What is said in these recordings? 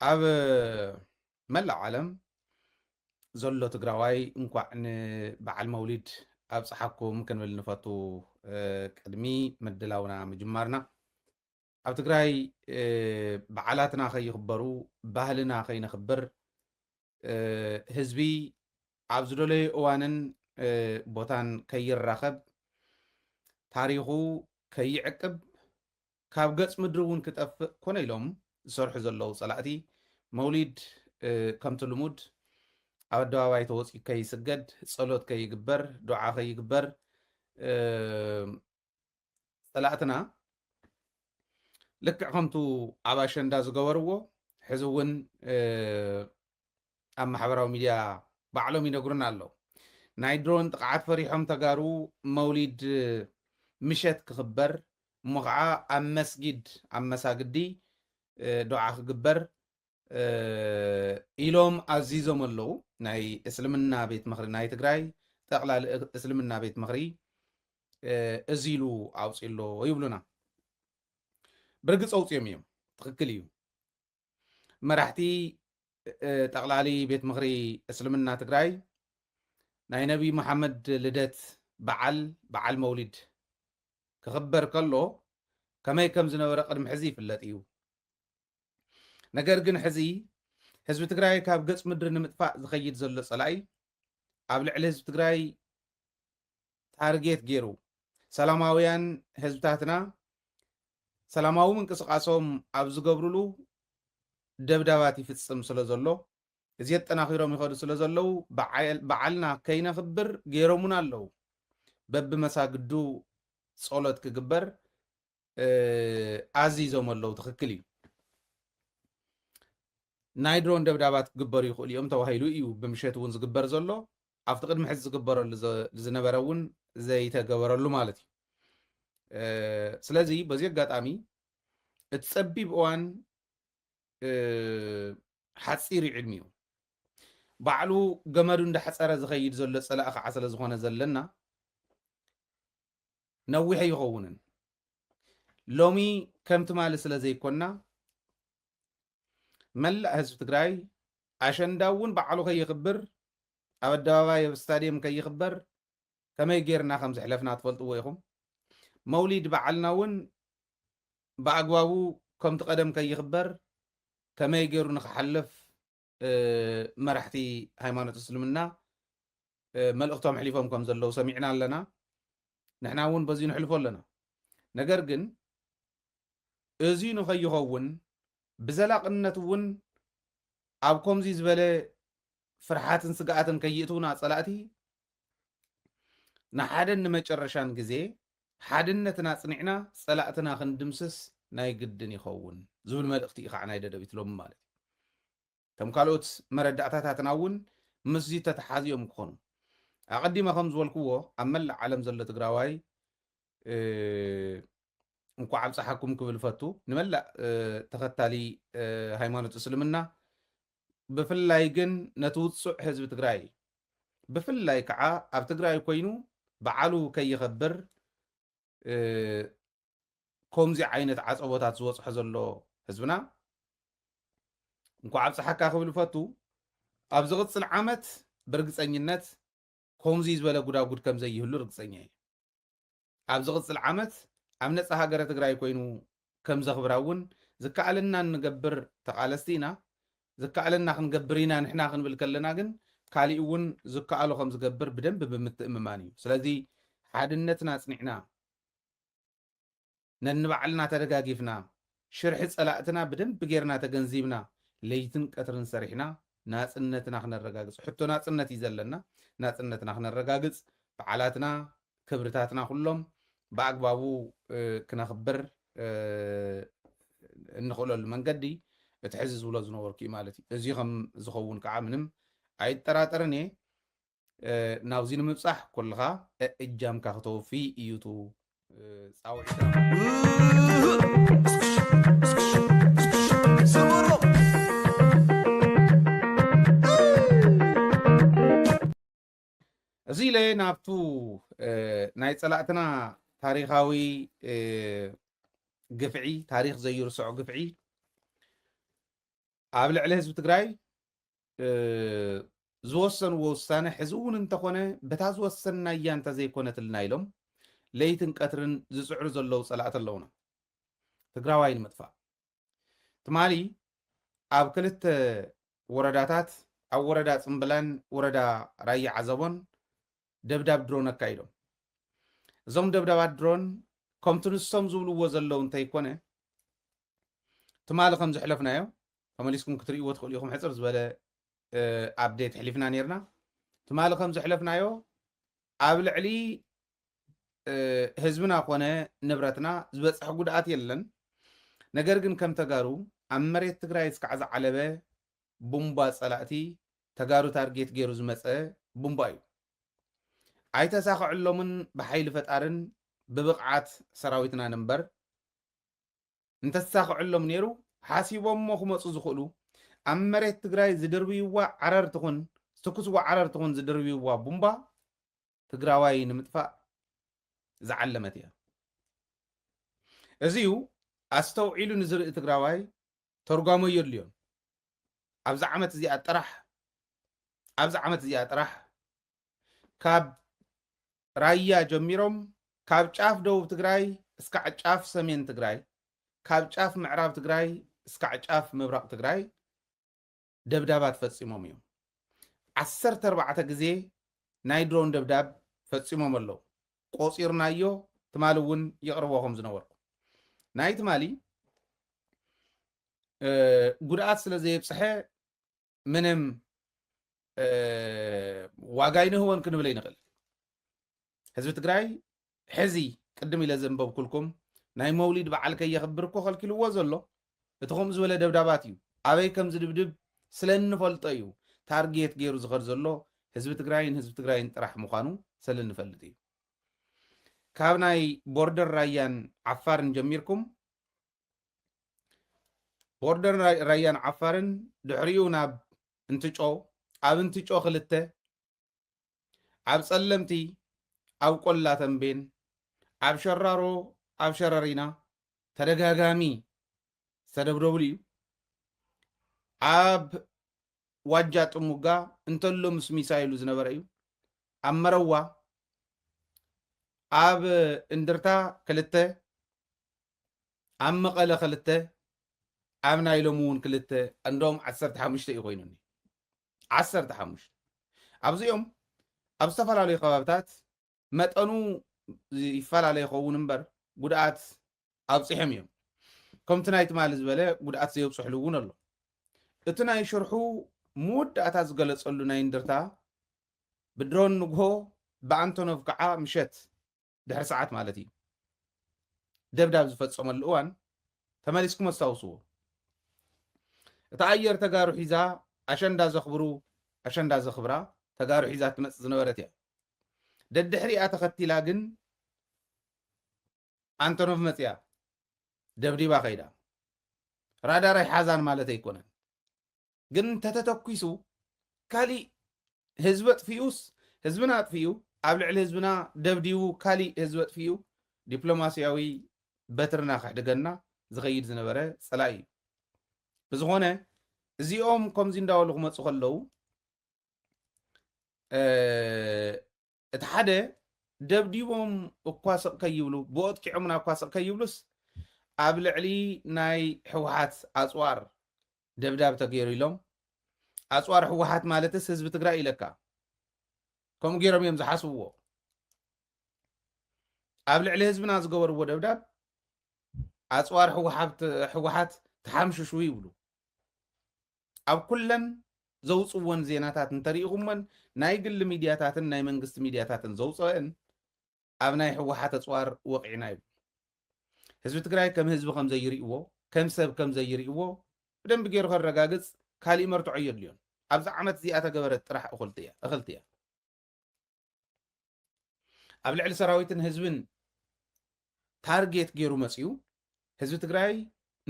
ኣብ መላእ ዓለም ዘሎ ትግራዋይ እንኳዕ ንበዓል መውሊድ ኣብፅሓኩም ክንብል ንፈቱ ቅድሚ ምድላውና ምጅማርና ኣብ ትግራይ በዓላትና ከይኽበሩ ባህልና ከይነኽብር ህዝቢ ኣብ ዝደለዮ እዋንን ቦታን ከይራኸብ ታሪኹ ከይዕቅብ ካብ ገጽ ምድሪ እውን ክጠፍእ ኮነ ኢሎም ዝሰርሑ ዘለዉ ጸላእቲ መውሊድ ከምቲ ልሙድ ኣብ ኣደባባይ ተወፂኡ ከይስገድ ጸሎት ከይግበር ዱዓ ከይግበር ጸላእትና ልክዕ ከምቱ ኣብ ኣሸንዳ ዝገበርዎ ሕዚ እውን ኣብ ማሕበራዊ ሚድያ ባዕሎም ይነግሩና ኣለዉ ናይ ድሮን ጥቕዓት ፈሪሖም ተጋሩ መውሊድ ምሸት ክኽበር እሞ ከዓ ኣብ መስጊድ ኣብ መሳግዲ ዱዓ ክግበር ኢሎም ኣዚዞም ኣለዉ ናይ እስልምና ቤት ምኽሪ ናይ ትግራይ ጠቕላሊ እስልምና ቤት ምኽሪ እዚ ኢሉ ኣውፂሎ ይብሉና ብርግፅ ኣውፅኦም እዮም ትክክል እዩ መራሕቲ ጠቕላሊ ቤት ምኽሪ እስልምና ትግራይ ናይ ነቢ መሓመድ ልደት በዓል መውሊድ ክኽበር ከሎ ከመይ ከም ዝነበረ ቅድሚ ሕዚ ይፍለጥ እዩ ነገር ግን ሕዚ ህዝቢ ትግራይ ካብ ገጽ ምድሪ ንምጥፋእ ዝኸይድ ዘሎ ጸላኢ ኣብ ልዕሊ ህዝቢ ትግራይ ታርጌት ገይሩ ሰላማውያን ህዝብታትና ሰላማዊ ምንቅስቃሶም ኣብ ዝገብርሉ ደብዳባት ይፍጽም ስለ ዘሎ እዚ የጠናኺሮም ይኸዱ ስለ ዘለው በዓልና ከይነኽብር ገይሮሙን ኣለዉ በቢ መሳግዱ ጸሎት ክግበር ኣዚዞም ኣለዉ ትክክል እዩ ናይ ድሮን ደብዳባት ክግበሩ ይኽእሉ እዮም ተባሂሉ እዩ ብምሸት እውን ዝግበር ዘሎ ኣብቲ ቅድሚ ሕዚ ዝግበረሉ ዝነበረ እውን ዘይተገበረሉ ማለት እዩ ስለዚ በዚ ኣጋጣሚ እቲ ጸቢብ እዋን ሓፂር ዕድሚ እዩ ባዕሉ ገመዱ እንዳሓፀረ ዝኸይድ ዘሎ ጸላእ ከዓ ስለ ዝኾነ ዘለና ነዊሕ ይኸውንን ሎሚ ከምቲ ማሊ ስለ ዘይኮና መላእ ህዝቢ ትግራይ ኣሸንዳ እውን ባዕሉ ከይኽብር ኣብ ኣደባባይ ኣብ ስታድየም ከይኽበር ከመይ ጌርና ከም ዝሕለፍና ትፈልጥዎ ኢኹም መውሊድ በዓልና እውን ብኣግባቡ ከምቲ ቀደም ከይኽበር ከመይ ገይሩ ንክሓልፍ መራሕቲ ሃይማኖት እስልምና መልእኽቶም ሕሊፎም ከም ዘለዉ ሰሚዕና ኣለና ንሕና እውን በዚ ንሕልፎ ኣለና ነገር ግን እዚ ንኸይኸውን ብዘላቅነት እውን ኣብ ከምዚ ዝበለ ፍርሓትን ስግኣትን ከይእትውና ጸላእቲ ንሓደን ንመጨረሻን ግዜ ሓድነትና ጽኒዕና ጸላእትና ክንድምስስ ናይ ግድን ይኸውን ዝብል መልእኽቲ እዩ ከዓ ናይ ደደቢት ሎሚ ማለት እዩ ከም ካልኦት መረዳእታታትና እውን ምስዚ ተተሓዚኦም ክኾኑ ኣቐዲመ ከም ዝበልክዎ ኣብ መላእ ዓለም ዘሎ ትግራዋይ እንኳ ኣብፀሓኩም ክብል ፈቱ ንመላእ ተኸታሊ ሃይማኖት እስልምና ብፍላይ ግን ነቲ ውፁእ ህዝቢ ትግራይ ብፍላይ ከዓ ኣብ ትግራይ ኮይኑ በዓሉ ከይኸብር ከምዚ ዓይነት ዓፀቦታት ዝወፅሖ ዘሎ ህዝብና እንኳ ኣብፀሓካ ክብል ፈቱ ኣብ ዝቕፅል ዓመት ብርግፀኝነት ከምዚ ዝበለ ጉዳጉድ ከም ዘይህሉ ርግፀኛ እዩ ኣብ ዝቕፅል ዓመት ኣብ ነፃ ሃገረ ትግራይ ኮይኑ ከም ዘኽብራ እውን ዝከኣለና ንገብር ተቃለስቲ ኢና ዝከኣለና ክንገብር ኢና ንሕና ክንብል ከለና ግን ካሊእ እውን ዝከኣሎ ከም ዝገብር ብደንብ ብምትእምማን እዩ ስለዚ ሓድነትና ጽኒዕና ነንባዕልና ተደጋጊፍና ሽርሒ ጸላእትና ብደንብ ጌርና ተገንዚብና ለይትን ቀትርን ሰሪሕና ናጽነትና ክነረጋግጽ ሕቶ ናጽነት እዩ ዘለና ናጽነትና ክነረጋግጽ በዓላትና ክብርታትና ኩሎም ብኣግባቡ ክነኽብር እንኽእለሉ መንገዲ እቲ ሕዚ ዝብሎ ዝነበርኩ እዩ ማለት እዩ እዚ ከም ዝኸውን ከዓ ምንም ኣይጠራጠርን እየ ናብዚ ንምብፃሕ ኩልኻ እጃምካ ክተወፊ እዩቱ ፃውዒትና እዚ ኢለ ናብቱ ናይ ጸላእትና ታሪኻዊ ግፍዒ ታሪክ ዘይርስዖ ግፍዒ ኣብ ልዕሊ ህዝቢ ትግራይ ዝወሰንዎ ውሳነ ሕዚ እውን እንተኾነ በታ ዝወሰንናያ እንተዘይኮነትልና ኢሎም ለይትን ቀትርን ዝፅዕሩ ዘለዉ ፀላእቲ ኣለውና ትግራዋይ ንምጥፋእ ትማሊ ኣብ ክልተ ወረዳታት ኣብ ወረዳ ፅምብላን ወረዳ ራያ ዓዘቦን ደብዳብ ድሮን ኣካይዶም እዞም ደብዳባት ድሮን ከምቲ ንሶም ዝብልዎ ዘለዉ እንተይኮነ ትማሊ ከም ዝሕለፍናዮ ተመሊስኩም ክትርእይዎ ትኽእሉ ኢኹም ሕፅር ዝበለ ኣብዴት ሕሊፍና ነርና ትማሊ ከም ዝሕለፍናዮ ኣብ ልዕሊ ህዝብና ኮነ ንብረትና ዝበፅሕ ጉድኣት የለን ነገር ግን ከም ተጋሩ ኣብ መሬት ትግራይ እስካዕ ዝዓለበ ቡምባ ፀላእቲ ተጋሩ ታርጌት ገይሩ ዝመፀ ቡምባ እዩ ኣይተሳኽዐሎምን ብሓይሊ ፈጣርን ብብቕዓት ሰራዊትና ነንበር እንተተሳኽዐሎም ነይሩ ሓሲቦሞ ክመፁ ዝኽእሉ ኣብ መሬት ትግራይ ዝድርብይዋ ዓረር ትኹን ዝተኩስዋ ዓረር ትኹን ዝድርብይዋ ቡምባ ትግራዋይ ንምጥፋእ ዝዓለመት እያ እዚዩ ኣስተውዒሉ ንዝርኢ ትግራዋይ ተርጓሞ የድልዮም ኣብዚ ዓመት እዚኣ ጥራሕ ካብ ራያ ጀሚሮም ካብ ጫፍ ደቡብ ትግራይ እስካዕ ጫፍ ሰሜን ትግራይ ካብ ጫፍ ምዕራብ ትግራይ እስካዕ ጫፍ ምብራቅ ትግራይ ደብዳባት ፈፂሞም እዮም 14 ግዜ ናይ ድሮን ደብዳብ ፈፂሞም ኣለዉ ቆፂርናዮ ትማሊ እውን የቕርቦ ከም ዝነበርኩ ናይ ትማሊ ጉድኣት ስለ ዘየብፅሐ ምንም ዋጋ ይንህወን ክንብል ይንኽእል ህዝቢ ትግራይ ሕዚ ቅድም ኢለ ዘንበብኩልኩም ናይ መውሊድ በዓል ከየኽብር እኮ ከልኪልዎ ዘሎ እቲ ከምኡ ዝበለ ደብዳባት እዩ ኣበይ ከም ዝድብድብ ስለንፈልጦ እዩ ታርጌት ገይሩ ዝኸድ ዘሎ ህዝቢ ትግራይን ጥራሕ ምዃኑ ስለንፈልጥ እዩ ካብ ናይ ቦርደር ራያን ዓፋርን ጀሚርኩም ቦርደር ራያን ዓፋርን ድሕሪኡ ናብ እንትጮ ኣብ እንትጮ ክልተ ኣብ ጸለምቲ ኣብ ቆላ ተንቤን ኣብ ሸራሮ ኣብ ሸረሪና ተደጋጋሚ ዝተደብደብሉ እዩ ኣብ ዋጃ ጥሙጋ እንተሎ ምስ ሚሳይሉ ዝነበረ እዩ ኣብ መረዋ ኣብ እንድርታ ክልተ ኣብ መቐለ ክልተ ኣብ ናይሎም እውን ክልተ እንዶም 15 እዩ ኮይኑኒ 15 ኣብዚኦም ኣብ ዝተፈላለዩ ከባቢታት መጠኑ ይፈላለ ይኸውን እምበር ጉድኣት ኣብፅሖም እዮም ከምቲ ናይ ትማሊ ዝበለ ጉድኣት ዘየብፅሕሉ እውን ኣሎ እቲ ናይ ሽርሑ መወዳእታ ዝገለፀሉ ናይ እንድርታ ብድሮን ንግሆ ብኣንቶኖቭ ከዓ ምሸት ድሕሪ ሰዓት ማለት እዩ ደብዳብ ዝፈፀመሉ እዋን ተመሊስኩም ኣስታውስዎ እታ ኣየር ተጋሩ ሒዛ ኣሸንዳ ዘኽብራ ተጋሩ ሒዛ ትመፅእ ዝነበረት እያ ደድሕሪኣ ተኸቲላ ግን ኣንቶኖቭ መፅያ ደብዲባ ኸይዳ ራዳራይ ሓዛን ማለት ኣይኮነን ግን ተተተኪሱ ካሊእ ህዝቢ ኣጥፊኡስ ህዝብና ኣጥፊኡ ኣብ ልዕሊ ህዝብና ደብዲቡ ካሊእ ህዝቢ ኣጥፊኡ ዲፕሎማስያዊ በትርና ከሕድገና ዝኸይድ ዝነበረ ፀላኢ እዩ ብዝኾነ እዚኦም ከምዚ እንዳበሉ ክመፁ ከለዉ እቲ ሓደ ደብዲቦም እኳ ስቕ ከይብሉ ብኦጥቂዖምና እኳ ስቕ ከይብሉስ ኣብ ልዕሊ ናይ ሕወሓት ኣፅዋር ደብዳብ ተገይሩ ኢሎም ኣፅዋር ሕወሓት ማለትስ ህዝቢ ትግራይ ኢለካ ከምኡ ገይሮም እዮም ዝሓስብዎ ኣብ ልዕሊ ህዝብና ዝገበርዎ ደብዳብ ኣፅዋር ሕወሓት ተሓምሽሹ ይብሉ ኣብ ኩለን ዘውፅዎን ዜናታት እንተሪኢኹመን ናይ ግሊ ሚድያታትን ናይ መንግስቲ ሚድያታትን ዘውፅአን ኣብ ናይ ሕወሓት ኣፅዋር ወቂዕና ይብሉ ህዝቢ ትግራይ ከም ህዝቢ ከም ዘይርእይዎ ከም ሰብ ከም ዘይርእይዎ ብደንቢ ገይሩ ከረጋግፅ ካሊእ መርትዖ የድልዮን ኣብዚ ዓመት እዚኣ ተገበረት ጥራሕ እኽልቲ እያ ኣብ ልዕሊ ሰራዊትን ህዝብን ታርጌት ገይሩ መፅዩ ህዝቢ ትግራይ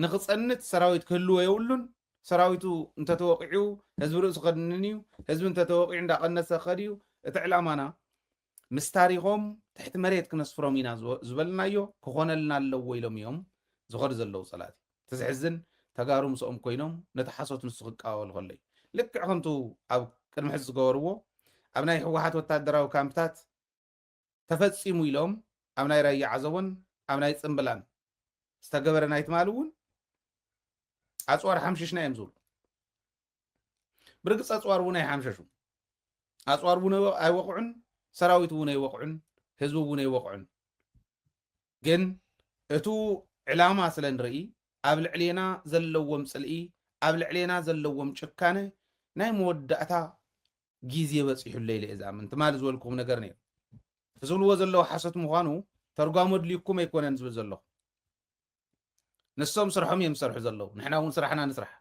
ንኽፀንት ሰራዊት ክህልዎ የብሉን ሰራዊቱ እንተተወቂዑ ህዝቢ ርእሱ ከድንን እዩ ህዝቢ እንተተወቂዑ እንዳቐነሰ ኸድ እዩ እቲ ዕላማና ምስ ታሪኾም ትሕቲ መሬት ክነስፍሮም ኢና ዝበልናዮ ክኾነልና ኣለዎ ኢሎም እዮም ዝኸዱ ዘለዉ ፀላት ተዝሕዝን ተጋሩ ምስኦም ኮይኖም ነቲ ሓሶት ንሱ ክቃወሉ ከለይ ልክዕ ከምቱ ኣብ ቅድሚ ሕዚ ዝገበርዎ ኣብ ናይ ህወሓት ወታደራዊ ካምፕታት ተፈፂሙ ኢሎም ኣብ ናይ ራያ ዓዘቦን ኣብ ናይ ፅምብላን ዝተገበረ ናይ ትማል እውን ኣፅዋር ሓምሽሽና እዮም ዝብሉ ብርግፅ ኣፅዋር እውን ኣይሓምሸሹ ኣፅዋር እውን ኣይወቕዑን ሰራዊት እውን ኣይወቕዑን ህዝቢ እውን ኣይወቕዑን ግን እቱ ዕላማ ስለ ንርኢ ኣብ ልዕልና ዘለዎም ፅልኢ ኣብ ልዕልና ዘለዎም ጭካነ ናይ መወዳእታ ግዜ በፂሑለ ኢለ እየ ዝኣምን ትማል ዝበልኩም ነገር ነይሩ ዝብልዎ ዘለዎ ሓሶት ምዃኑ ተርጓሞ ድልይኩም ኣይኮነን ዝብል ዘለኹ ንሶም ስርሖም እዮም ዝሰርሑ ዘለዉ ንሕና እውን ስራሕና ንስራሕ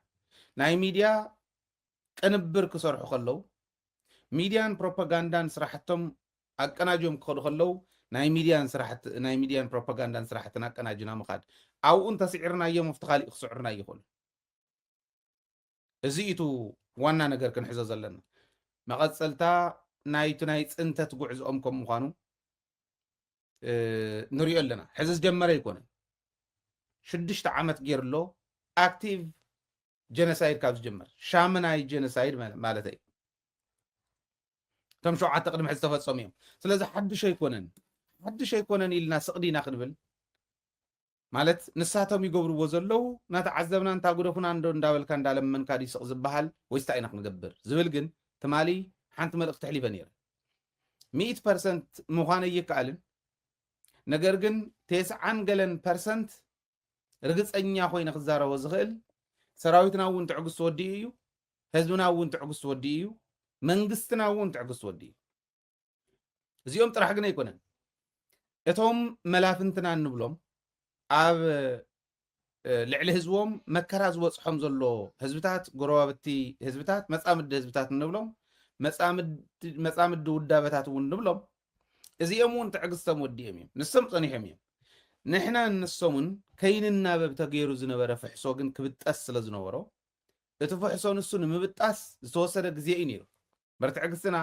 ናይ ሚድያ ቅንብር ክሰርሑ ከለዉ ሚድያን ፕሮፓጋንዳን ስራሕቶም ኣቀናጅዮም ክኸዱ ከለዉ ናይ ሚድያን ፕሮፓጋንዳን ስራሕትን ኣቀናጅና ምኻድ ኣብኡ እንተስዒርናዮም ኣብቲ ካሊእ ክስዕሩና ይኽእሉ እዚ ኢቱ ዋና ነገር ክንሕዞ ዘለና መቐፀልታ ናይቲ ናይ ፅንተት ጉዕዝኦም ከም ምዃኑ ንሪኦ ኣለና ሕዚ ዝጀመረ ኣይኮነን 6 ዓመት ገይሩሎ ኣክቲቭ ጀኖሳይድ ካብ ዝጀመር ሻመናይ ጀኖሳይድ ማለት እዩ እቶም 7 ቅድሚ ሕዚ ተፈፀሙ እዮም ስለዚ ሓድሽ ኣይኮነን ኢልና ስቕዲና ክንብል ማለት ንሳቶም ይገብርዎ ዘለው እናተዓዘብና እንታጉደፉና እንዶ እንዳበልካ እንዳለመንካ ዲስቕ ዝበሃል ወይስታ ኢና ክንገብር ዝብል ግን ትማሊ ሓንቲ መልእኽቲ ሕሊፈ ነይረ 100% ምዃነ ይከኣልን ነገር ግን 90% ርግፀኛ ኮይነ ክዛረቦ ዝኽእል ሰራዊትና እውን ትዕግስቲ ወዲኡ እዩ ህዝብና እውን ትዕግስቲ ወዲኡ እዩ መንግስትና እውን ትዕግስቲ ወዲኡ እዩ እዚኦም ጥራሕ ግን ኣይኮነን እቶም መላፍንትና እንብሎም ኣብ ልዕሊ ህዝቦም መከራ ዝበፅሖም ዘሎ ህዝብታት ጎረባብቲ ህዝብታት መፃምዲ ህዝብታት እንብሎም መፃምዲ ውዳበታት እውን እንብሎም እዚኦም እውን ትዕግስቶም ወዲኦም እዮም ንሶም ፀኒሖም እዮም ንሕና ንሶምን ከይንናበብ ተገይሩ ዝነበረ ፍሕሶ ግን ክብጠስ ስለ ዝነበሮ እቲ ፍሕሶ ንሱ ንምብጣስ ዝተወሰደ ግዜ እዩ ነይሩ በርትዕግስትና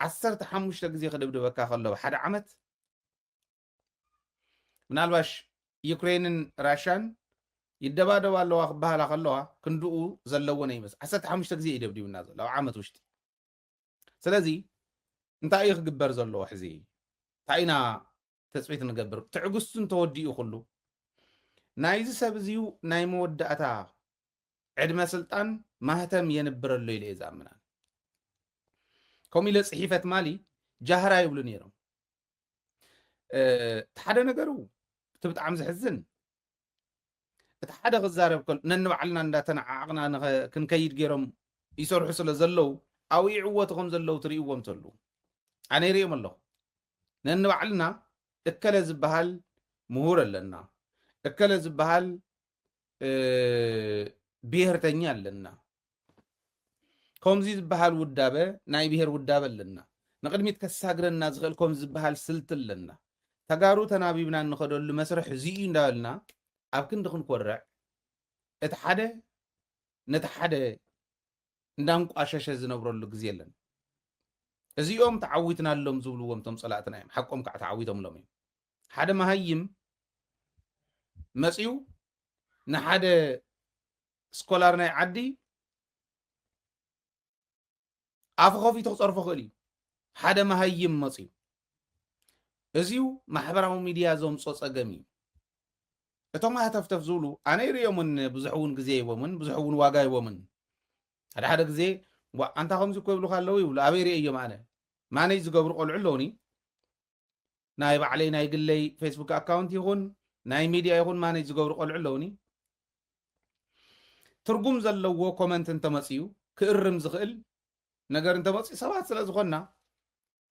15 ግዜ ክድብድበካ ከሎ ሓደ ዓመት ምናልባሽ ዩክሬንን ራሽያን ይደባደባ ኣለዋ ክበሃላ ከለዋ ክንድኡ ዘለዎን ይመስ 15 ግዜ ይደብድብና ዘሎ ኣብ ዓመት ውሽጢ ስለዚ እንታይ እዩ ክግበር ዘለዎ ሕዚ እንታይ ኢና ተፅቢት ንገብር ትዕግስቱ እንተወዲኡ ኩሉ ናይዚ ሰብ እዚዩ ናይ መወዳእታ ዕድመ ስልጣን ማህተም የንብረሉ ኢለ እየ ዝኣምና ከምኡ ኢለ ፅሒፈት ማሊ ጃህራ ይብሉ ነይሮም እቲ ሓደ ነገሩ እቲ ብጣዕሚ ዝሕዝን እቲ ሓደ ክዛረብ ከሎ ነንባዕልና እንዳተነዓቕና ክንከይድ ገይሮም ይሰርሑ ስለ ዘለው ኣውዒዕዎት ከም ዘለው ትርእይዎም ተሉ ኣነ ይሪኦም ኣለኹ ነንባዕልና እከለ ዝበሃል ምሁር ኣለና እከለ ዝበሃል ብሄርተኛ ኣለና ከምዚ ዝበሃል ውዳበ ናይ ብሄር ውዳበ ኣለና ንቅድሚት ከሳግረና ዝኽእል ከምዚ ዝበሃል ስልቲ ኣለና ተጋሩ ተናቢብና እንኸደሉ መስርሕ እዚኡ እንዳበልና ኣብ ክንዲ ክንኮርዕ እቲ ሓደ ነቲ ሓደ እንዳንቋሸሸ ዝነብረሉ ግዜ ኣለና እዚኦም ተዓዊትናሎም ዝብልዎም ቶም ፀላእትና እዮም ሓቆም ከዓ ተዓዊቶምሎም እዮም ሓደ መሃይም መፅዩ ንሓደ ስኮላር ናይ ዓዲ ኣፉ ከፊቱ ክፀርፎ ክእል እዩ ሓደ መሃይም መፅዩ እዚዩ ማሕበራዊ ሚድያ ዘምፆ ፀገም እዩ እቶም ሃተፍተፍ ዝብሉ ኣነ ይርኦምን ብዙሕ እውን ግዜ ይቦምን ብዙሕ እውን ዋጋ ይቦምን ሓደ ግዜ ኣንታ ከምዚ እኮ ይብሉካ ኣለዉ ይብሉ ኣበይ ርአ እዮም ኣነ ማነይ ዝገብሩ ቆልዑ ኣለውኒ ናይ ባዕለይ ናይ ግለይ ፌስቡክ ኣካውንት ይኹን ናይ ሚድያ ይኹን ማነይ ዝገብሩ ቆልዑ ኣለውኒ ትርጉም ዘለዎ ኮመንት እንተመፅዩ ክእርም ዝኽእል ነገር እንተመፅዩ ሰባት ስለ ዝኾንና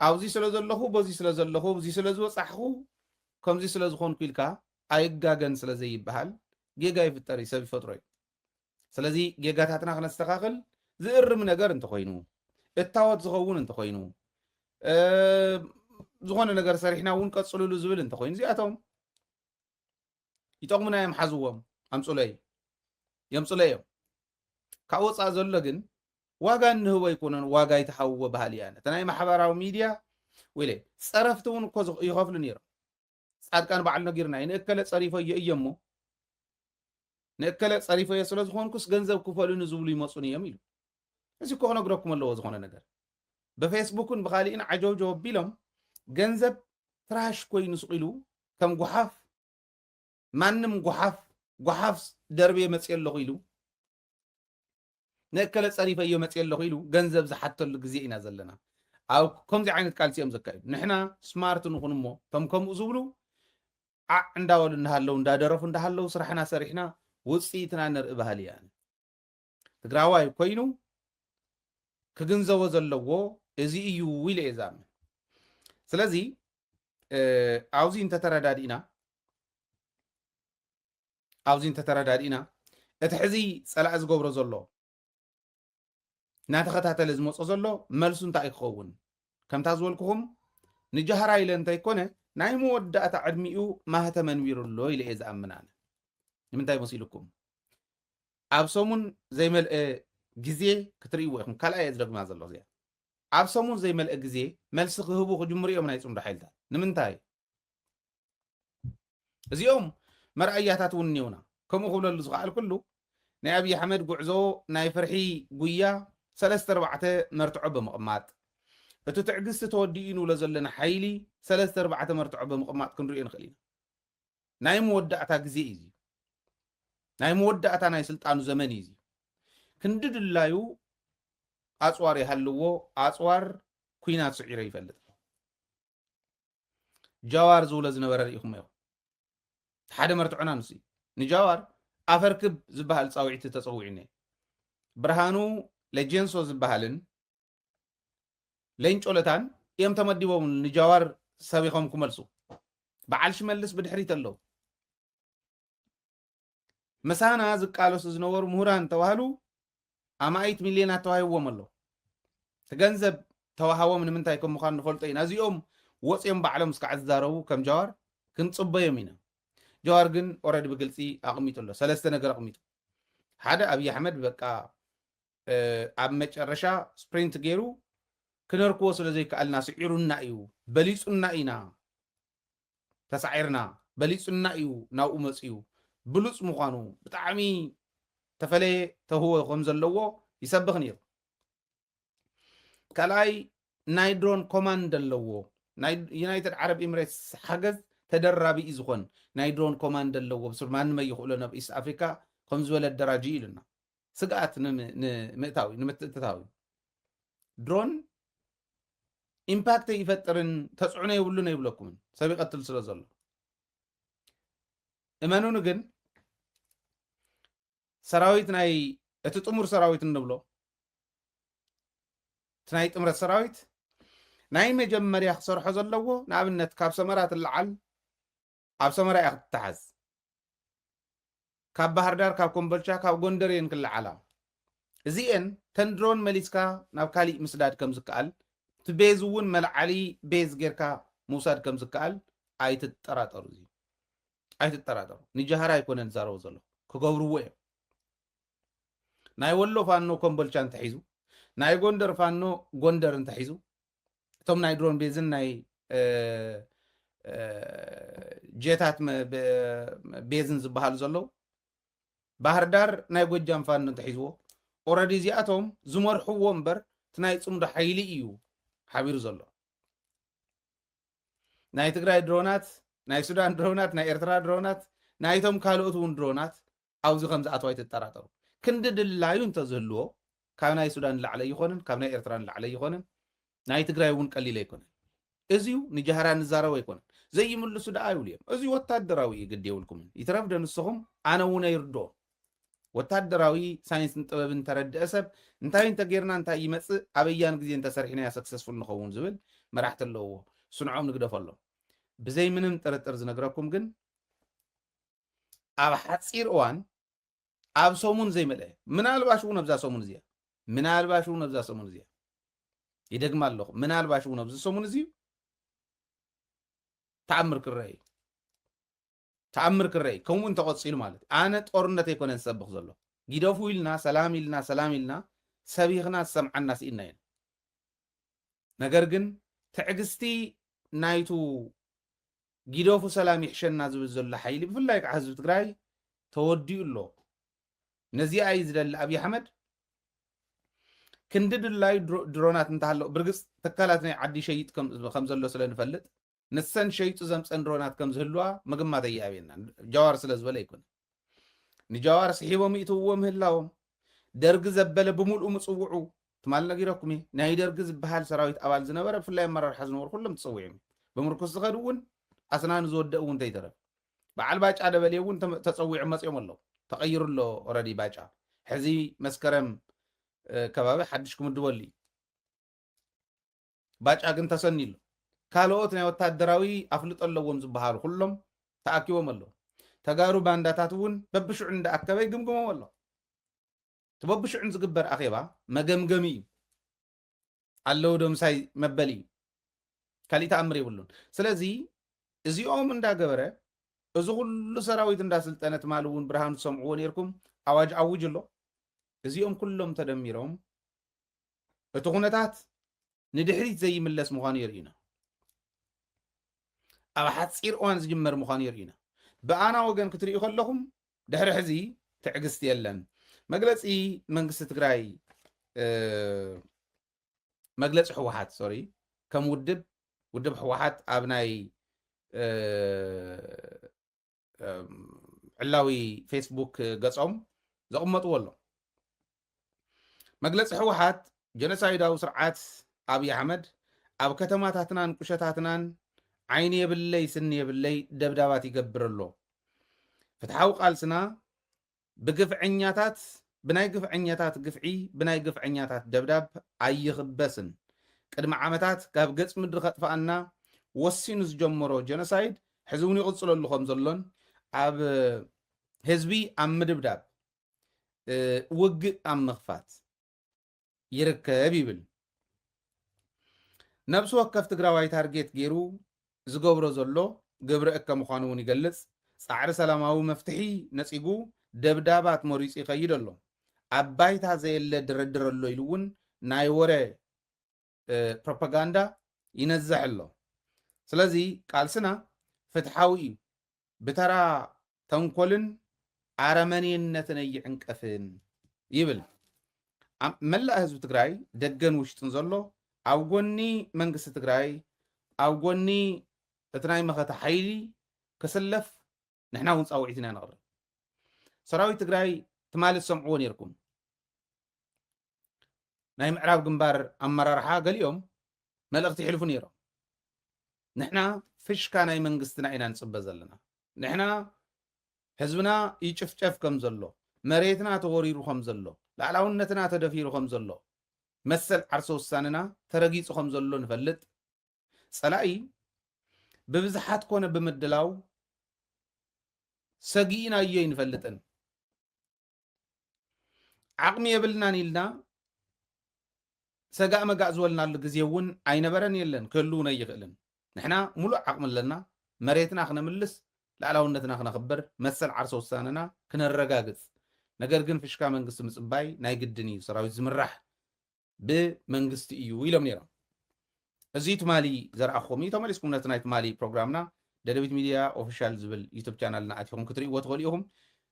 ኣብዚ ስለ ዘለኹ በዚ ስለ ዘለኹ እዚ ስለ ዝወፃሕኹ ከምዚ ስለ ዝኾንኩ ኢልካ ኣይጋገን ስለ ዘይበሃል ጌጋ ይፍጠር ሰብ ይፈጥሮ እዩ ስለዚ ጌጋታትና ክነስተኻኽል ዝእርም ነገር እንተኮይኑ እታወት ዝኸውን እንተኮይኑ ዝኾነ ነገር ሰሪሕና እውን ቀፅልሉ ዝብል እንተኮይኑ እዚኣቶም ይጠቕሙና እዮም ሓዝዎም ኣምፅለይ የምፅለ እዮም ካብ ወፃእ ዘሎ ግን ዋጋ እንህቦ ኣይኮነን ዋጋ ይተሓውዎ ባህል እያ ነቲ ናይ ማሕበራዊ ሚድያ ወይለ ፀረፍቲ እውን እኮ ይኸፍሉ ነይሮም ጻድቃን በዓል ነጊርና ንእከለ ፀሪፎ እየ እሞ نأكل صريفة يسلز خون كوس جنزب كفالون زبلي مصوني يميل بس يكون أقرأكم الله وزخون نجار بفيسبوكن بخالين عجوجو بيلم جنزب تراش كوي نسقيلو كم جحاف مانم جحاف دربي مسئل لغيلو نأكل صريفة يوم مسئل لغيلو جنزب زحت الجزئنا زلنا أو كم زي عينت كالسيوم زكايب نحنا سمارت نخون مو كم زبلو عنداول إنهالو ندادرف إنهالو سرحنا سرحنا وصيتنا نرئ بهالي يعني تقراواي كوينو كجنزو زلوو إزي إيو ويل إزام سلازي عاوزين تتردادينا اتحزي سلعز قبر زلو ناتخطاتل زموص زلو ملسون تا يخون كم تازولكم نجهراي لنتا يكونه ناي مودات عدميو ما هتمنوير اللو إلي إزام منانا من تاي مسيلكم أبسومون زي ملء جزيه كتريو يخون كالا يزرق ما زلو زي أبسومون زي ملء جزيه ملسخ هبو خجمريو من يسوم رحيلتا نمنتاي زيوم مرأياتات ونيونا كم أقول الزغال كله ناي أبي حمد قعزو ناي فرحي قويا 3-4 مرتعب بمقمات اتو تعقست تودينو لزلنا حيلي 3-4 مرتعب بمقمات كن رئينا خلينا ناي مودعتا جزيه إزي ناي مودعتا ناي سلطانو زمن إزي كندد اللايو أصوار يحلوو أصوار كوينات سعيرة يفلت جوار زولا زنبرا رئيكم يو حدا مرتعنا نسي نجوار أفركب زبهال صاوعيت تصوعيني برهانو لجنسو زبهالن لينش أولتان يم تمديبو من نجوار سابقهم كمالسو بعالش ملس بدحريت اللو مسانا زقالوس زنور مهران توهالو أما 8 مليون توهايو ملو تجنزب توهاو من منتاي كم مخان نفلطين أزيوم وصيم بعلم سكع الزارو كم جار كنت صبا يمينا جوار جن أورد بقلتي أقميت الله 3 نجار أقميت هذا أبي أحمد بقى أمتش الرشا سبرينت جيرو كنركو وصل زي كألنا سعيرنا إيو بليسنا إينا تسعيرنا بليسنا إيو ناو مسيو بلوس مخانو بتعمي تفلي تهو خمز اللوو يسبخ نير كلاي نايدرون كوماند اللوو يونايتد عرب إماراتس حجز تدربي إزخون نايدرون كوماند اللوو بسر ما نما يخلونا بإس أفريقيا خمز ولا الدراجي لنا سقعت نمتتاوي درون إمباكت يفترن تسعونا يقولون يبلوكم سابقة تلسل إمانون جن سراويت ناي اتتمر سراويت النبلو تناي تمر سراويت ناي مجمريا خسر حزن لو نابنت كاب سمرات العل اب سمرا يختحز كاب بحر دار كاب كومبلشا كاب غوندرين كل علا زين تندرون مليسكا ناب كالي مسداد كم زكال تبيزون ملعلي بيز غيركا موساد كم زكال ايت تطراطرو زي ايت تطراطرو نجهرا يكونن زارو زلو كغورو ناي ولو فانو كومبلشان تحيزو ناي غوندر فانو غوندر انتحيزو توم ناي درون بيزن ناي جيتات بيزن زبحال زلو بحر دار ناي غوجام فانو انتحيزو اوريدي زياتهم زمرحو ومبر تناي صمد حيلي ايو حبير زلو ناي تግራይ درونات ناي سودان درونات ناي ኤርትራ درونات نايتهم كالوتون درونات اوزي خمس اتواي تطراطرو كند دلايو انت زلو ካብ ናይ ሱዳን ላዕለ ይኾንን ካብ ናይ ኤርትራ ላዕለ ይኾንን ናይ ትግራይ እውን ቀሊል ኣይኮነን እዚዩ ንጀሃራ ንዛረብ ኣይኮነን ዘይምልሱ ዳ ኣይውልዮም እዚዩ ወታደራዊ ይግድ የብልኩም ይትረፍ ደንስኹም ኣነ እውን ይርዶ ወታደራዊ ሳይንስን ጥበብን ተረድአ ሰብ እንታይ እንተጌርና እንታይ ይመጽእ ኣበያን ግዜ እንተሰርሒና ያ ሰክሰስፉል ንኸውን ዝብል መራሕቲ ኣለዎ ስንዖም ንግደፈሎ ብዘይ ምንም ጥርጥር ዝነግረኩም ግን ኣብ ሓፂር እዋን ኣብ ሰሙን ዘይመልአ ምናልባሽ እውን ኣብዛ ሰሙን እዚያ ምናልባሽ እውን ኣብዛ ሰሙን እዚያ ይደግም ኣለኹ ምናልባሽ እውን ኣብዚ ሰሙን እዚዩ ተኣምር ክረይ ከምኡ እንተቆፂሉ ማለት ኣነ ጦርነት ኣይኮነን ዝሰብኽ ዘሎ ጊደፉ ኢልና ሰላም ኢልና ሰቢኽና ዝሰምዓና ስኢና ኢና ነገር ግን ትዕግስቲ ናይቱ ጊደፉ ሰላም ይሕሸና ዝብል ዘሎ ሓይሊ ብፍላይ ከዓ ህዝቢ ትግራይ ተወዲኡ ኣሎ نزي أي زدل أبي أحمد كندد اللاي درونات انتهلو برقص تكالاتني عدي شيء كم زلو سلا نفلت نسن شيء زمس درونات كم زلوا مقما تي أبينا جوار سلا زبلا يكون نجوار صحيبهم يتوهم هلاهم درج زبل بمول مصوعو تمالنا غيركم ناي درج زبحال سراويت أبال زنبرة في الله مرة حزنور كلهم تصوعين بمركز صغرون أسنان زود تيترف بعال باج على بليون تصوع مس يوم الله تغير له أوريدي باجع حزي مسكرم كبابة حدشكم الدولي باجع كنت تسنيل كالوت نيوتا الدراوي أفلت الله ونزبحال كلهم تأكيوم الله تجارب بانداتاتون ببشو عند أكتبه جمجم والله تببشو عند زقبر أخيبا ما جمجمي علو دم ساي مبلي كالي تأمري ولون سلازي إزيوم من دا جبره إزغل سراويت دا سلطنة مالون برهان سمعون يركم أواج أوج الله إزيوم كلهم تدميرهم التغنتات ندحريت زي ملس مخانير هنا أو حتصير أوانز جمر مخانير هنا بأنا وجن كتري لهم دحر حزي تعجزت يلن مجلس منقص تجراي مجلس حوحات سوري كم ودب حوحات أبناي علاوي فيسبوك قصهم زقمت والله مجلس حوحات جنسايد أو سرعات أبي أحمد أو كتماتاتنا كشتاتنا عيني باللي سني باللي دبدابات يقبر الله فتحاو قالسنا بقف عنياتات بناي قف عنياتات قفعي بناي قف عنياتات دبداب أي خبسن قدم عامتات كاب قص مدر خطفانا وسين زجمرو جنسايد حزوني قصلو اللخم زلون أب هزبي أم دبداب وق أم مخفات يركب يبل نفس وقف تقراواي تارجيت جيرو زقبرو زلو قبر أكا مخانون يقلص صعر سلاماو مفتحي نسيقو دبدابات موريس يخيد الله أبايتا زي اللي دردر الله يلون نايوري بروباغاندا ينزح الله سلازي قال سنة فتحاوي بترى تنقلن عرماني النتني عنك أفن يبل ملا هزب تقراي دقن وش تنزله أو قوني منقص تقراي أو قوني تتناي مخات حيلي كسلف نحنا ونصاوعتنا نغرب سراوي تقراي تمال السمعون يركم نايم عراب جنبار أمرارحا قال يوم ملغتي حلفون يرى نحنا فيش كان أي منقصتنا إنا نصب زلنا نحنا حزبنا يشفشف كم زلو مريتنا تغوريرو خم زلو لعلاونتنا تدفيرو خم زلو مسل عرسو الساننا ترقيصو خم زلو نفلت سلائي ببزحات كون بمدلاو سقينا يين نفلتن عقمي يبلنا نيلنا سقا مقا زولنا لقزيون عين برن يلن كلونا يغلن نحنا ملو عقم لنا مريتنا خنا ملس لعلاونتنا خنا خبر مسل عرسو الساننا كنا الرقاقز نقرقن فشكا منقص مصباي ناي قدني سراوي زمرح بمنقص إيو إلى منيرا أزيت مالي زرع خومي تمالي سكونا تنايت مالي بروغرامنا دادويت ميديا أوفيشال زبل يوتيوب channelنا أتفهم كتري وتغليهم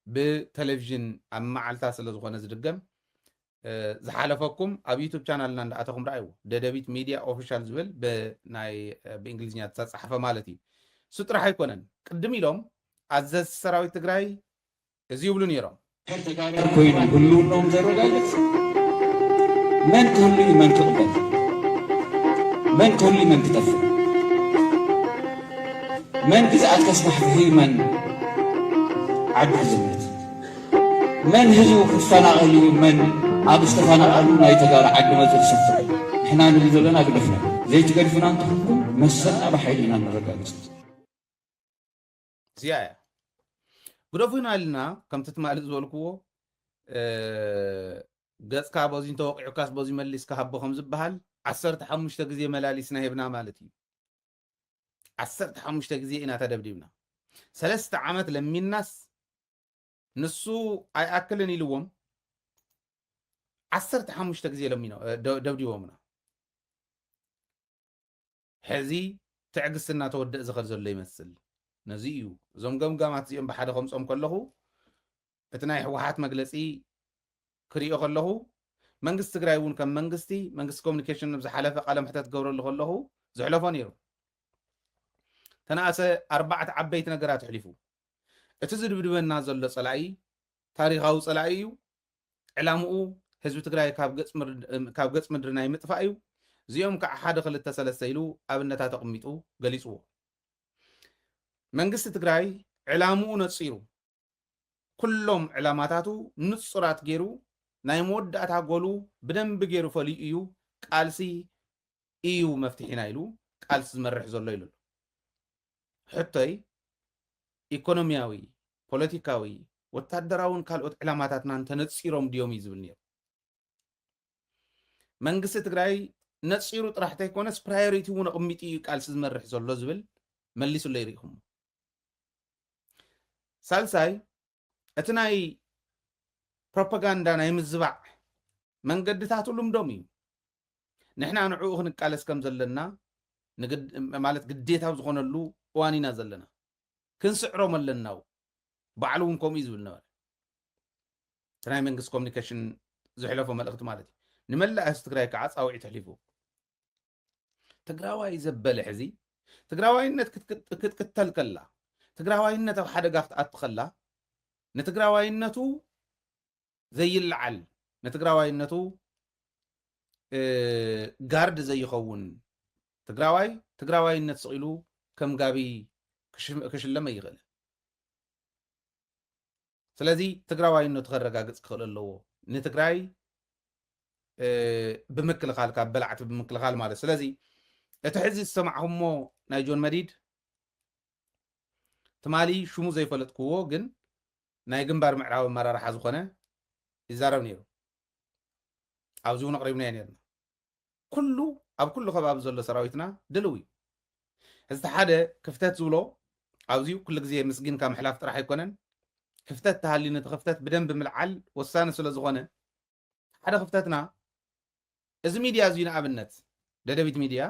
بتلفزيون أما علتا سلزخونا زدقم زحالفكم أب يوتيوب channelنا أتفهم رأيو دادويت ميديا أوفيشال زبل بناي بإنجليزية تصحفة مالتي سترا حيكونن قدمي لهم عزز سراوي تقراي زيوبلون يرام كوين كلون لهم زرقايت من كل من تقبل من كل من تطفل من كزعت تصبح فيه من عدو زمت من هزو كفانا غلي من أبستفانا غلونا يتقار عدو مزر سفر إحنا نبذلنا قدفنا زي تقرفنا أنتم مسلنا بحيلنا نرقايت زيايا قدفنا لنا كم تتمال زولكو قص كابوزين توقعو كاس بوزي مليس كهبو خمز بحال 15 ጊዜ መላሊስና ሄብና ማለት እዩ 15 ጊዜ ኢና ተደብዲብና 3 ዓመት ለሚናስ ንሱ ኣይኣክልን ኢልዎም 15 ጊዜ ለሚኖ ደብዲቦምና ሕዚ ትዕግስትና ተወድእ ዝኸድ ዘሎ ይመስል ነዚ እዩ እዞም ገምጋማት እዚኦም ብሓደ ከምፆም ከለኹ اتناي حوحات مجلسي كريو خلهو منجست تግራይ እውን ከም መንግስቲ ኮሙኒኬሽን ዝሓለፈ ቃለ መሕተት ገብረሉ ከለሁ ዝሕለፎ ነይሩ ተናእሰ 4 ዓበይቲ ነገራት ሕሊፉ እቲ ዝድብድበና ዘሎ ጸላኢ ታሪኻዊ ጸላኢ እዩ ዕላምኡ ህዝቢ ትግራይ ካብ ገጽ ምድሪ ናይ ምጥፋእ እዩ እዚኦም ከዓ 1 2 3 ኢሉ ኣብነታት ተቐሚጡ ገሊጽዎ መንግስቲ ትግራይ ዕላምኡ ነጺሩ ኩሎም ዕላማታቱ ንጹራት ገይሩ ናይ መወዳእታ ጎሉ ብደንብ ገይሩ ፈልዩ እዩ ቃልሲ እዩ መፍትሒና ኢሉ ቃልሲ ዝመርሕ ዘሎ ኢሉ ሕቶይ ኢኮኖሚያዊ ፖለቲካዊ ወታደራውን ካልኦት ዕላማታትና ተነጺሮም ድዮም እዩ ዝብል ነይሩ መንግስቲ ትግራይ ነጺሩ ጥራሕተ ይኮነስ ፕራዮሪቲ እውን ኣቕሚጡ እዩ ቃልሲ ዝመርሕ ዘሎ ዝብል መሊሱሎ ይርኢኹም ሳልሳይ እቲ ናይ ፕሮፓጋንዳ ናይ ምዝባዕ መንገድታት ሁሉም እዩ ንሕና ንዕኡ ክንቃለስ ከም ዘለና ማለት ግዴታው ዝኾነሉ እዋኒና ዘለና ክንስዕሮም ኣለና ባዕሉ እውን ከምኡ ዝብል ነበረ እቲ ናይ መንግስቲ ኮሙኒኬሽን ዝሕለፎ መልእኽቲ ማለት እዩ ንመላእ ህዝቢ ትግራይ ከዓ ፃውዒት ሕሊፉ ትግራዋይ ዘበለ ሕዚ ትግራዋይነት ክትክተል ከላ ትግራዋይነት ኣብ ሓደጋ ክትኣቱ ከላ ንትግራዋይነቱ ዘይልዓል ንትግራዋይነቱ ጋርድ ዘይኸውን ትግራዋይነት ስቂሉ ከም ጋቢ ክሽለመ ይኽእል ስለዚ ትግራዋይነቱ ከረጋግጽ ክኽእል ኣለዎ ንትግራይ ብምክልኻል ካብ በላዕቲ ብምክልኻል ማለት ስለዚ እቲ ሕዚ ዝሰማዕኹሞ ናይ ጆን መዲድ ትማሊ ሽሙ ዘይፈለጥክዎ ግን ናይ ግንባር ምዕራብ ኣመራርሓ ዝኾነ ይዛረብ ነይሩ ኣብዚ እውን ኣቕሪብና ነርና ኩሉ ኣብ ኩሉ ከባቢ ዘሎ ሰራዊትና ድልው እዩ እዚ ሓደ ክፍተት ዝብሎ ኣብዚኡ ኩሉ ግዜ ምስጊንካ ምሕላፍ ጥራሕ ኣይኮነን ክፍተት ተሃልዩ ነቲ ክፍተት ብደንብ ምልዓል ወሳኒ ስለ ዝኾነ ሓደ ክፍተትና እዚ ሚድያ እዙይ ንኣብነት ደደቢት ሚድያ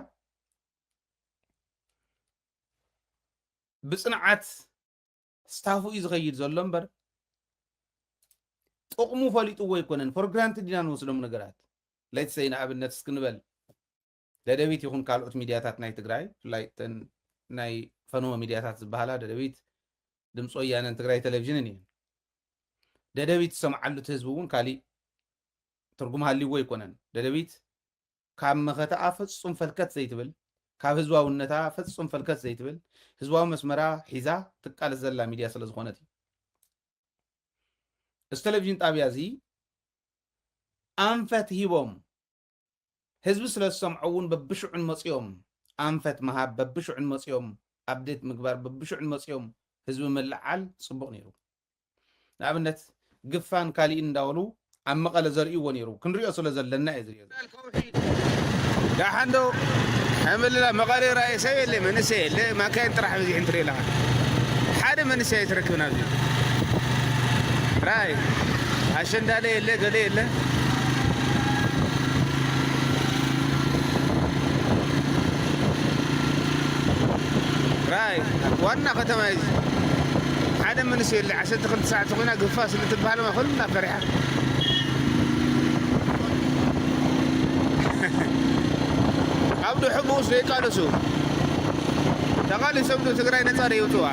ብፅንዓት ስታፉ እዩ ዝኸይድ ዘሎ እምበር ጥቕሙ ፈሊጥዎ ኣይኮነን ፎር ግራንትድ ኢና ንወስዶም ነገራት ለይትሰይ ንኣብነት እስክንበል ደደቢት ይኹን ካልኦት ሚድያታት ናይ ትግራይ ብፍላይ ናይ ፈነወ ሚድያታት ዝበሃላ ደደቢት ድምፂ ወያነን ትግራይ ቴሌቭዥንን እየን ደደቢት ዝሰምዓሉ እቲ ህዝቢ እውን ካሊእ ትርጉም ሃልይዎ ኣይኮነን ደደቢት ካብ መኸተኣ ፍጹም ፈልከት ዘይትብል ካብ ህዝባውነታ ፍጹም ፈልከት ዘይትብል ህዝባዊ መስመራ ሒዛ ትቃለስ ዘላ ሚድያ ስለ ዝኾነት እዩ እዚ ቴሌቭዥን ጣብያ እዚ ኣንፈት ሂቦም ህዝቢ ስለ ዝሰምዑ እውን በብሽዑን መፂኦም ኣንፈት መሃብ በብሽዑን መፂኦም ኣብዴት ምግባር በብሽዑን መፂኦም ህዝቢ ምልዓል ጽቡቕ ነይሩ ንኣብነት ግፋን ካሊእን እንዳበሉ ኣብ መቐለ ዘርእይዎ ነይሩ ክንሪኦ ስለ ዘለና እዩ ዝሪኦ ጋሓንዶ ኣመልና መቐለ ራእየ ሰብ የለ መንእሰይ የለ ማካይን ጥራሕ በዚሕ እንትርኢ ኣለኻ ሓደ መንእሰይ ኣይትረክብና እዚ ራይ ኣሸንዳለ የለ ገለ የለ ራይ ዋና ከተማ እዚ ሓደ መንእሰይ የለ 12 ሰዓት ኮይና ግፋ ስለትበሃል ኩልና ፈሪሓ ኣብ ድሕቡስ ዘይቃለሱ ተቃሊሶም ትግራይ ነፃ ደይውፅዋ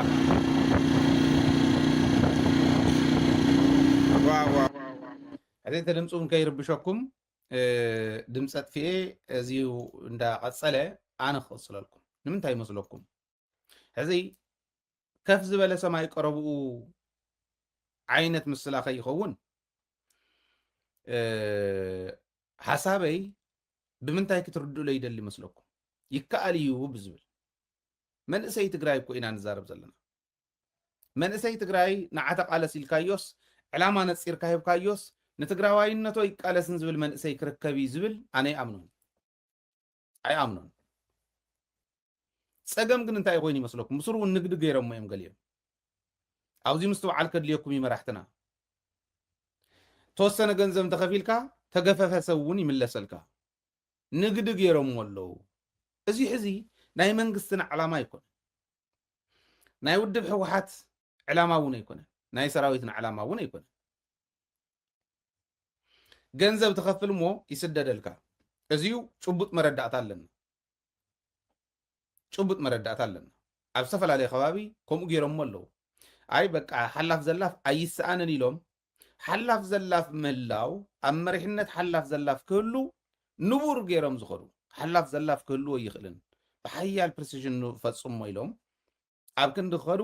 ሕዚ እቲ ድምፂ እውን ከይርብሸኩም ድምፂ ኣጥፊኤ እዚዩ እንዳቐፀለ ኣነ ክቕፅለልኩም ንምንታይ ይመስለኩም ሕዚ ከፍ ዝበለ ሰማይ ቀረብኡ ዓይነት ምስላ ከይኸውን ሓሳበይ ብምንታይ ክትርድኡ ለይደሊ ይመስለኩም ይከኣል እዩ ብዝብል መንእሰይ ትግራይ እኮ ኢና ንዛረብ ዘለና መንእሰይ ትግራይ ንዓተ ቃለስ ኢልካዮስ ዕላማ ነፂርካ ሂብካዮስ ንትግራዋይነቶ ይቃለስን ዝብል መንእሰይ ክርከብ እዩ ዝብል ኣነ ኣይኣምኖን ፀገም ግን እንታይ ኮይኑ ይመስለኩም ምስሩ ንግዲ ገይሮሞ እዮም ገሊኦም ኣብዚ ምስትውዓል ከድልየኩም ይመራሕትና ተወሰነ ገንዘብ ተኸፊልካ ተገፈፈ ሰብ እውን ይምለሰልካ ንግዲ ገይሮም ኣለዉ እዚ ሕዚ ናይ መንግስትና ዕላማ ኣይኮነ ናይ ውድብ ሕወሓት ዕላማ እውን ኣይኮነ ናይ ሰራዊትና ዕላማ እውን ኣይኮነ ገንዘብ ትኸፍል ሞ ይስደደልካ እዚዩ ጭቡጥ መረዳእታ ኣለና ጭቡጥ መረዳእታ ኣለና ኣብ ዝተፈላለየ ከባቢ ከምኡ ገይሮም ኣለዉ ኣይ በቃ ሓላፍ ዘላፍ ኣይስኣንን ኢሎም ሓላፍ ዘላፍ ምህላው ኣብ መሪሕነት ሓላፍ ዘላፍ ክህሉ ንቡር ገይሮም ዝኸዱ ሓላፍ ዘላፍ ክህልዎ ይኽእልን ብሓያል ፕሬሲዥን ፈጽሞ ኢሎም ኣብ ክንዲ ክኸዱ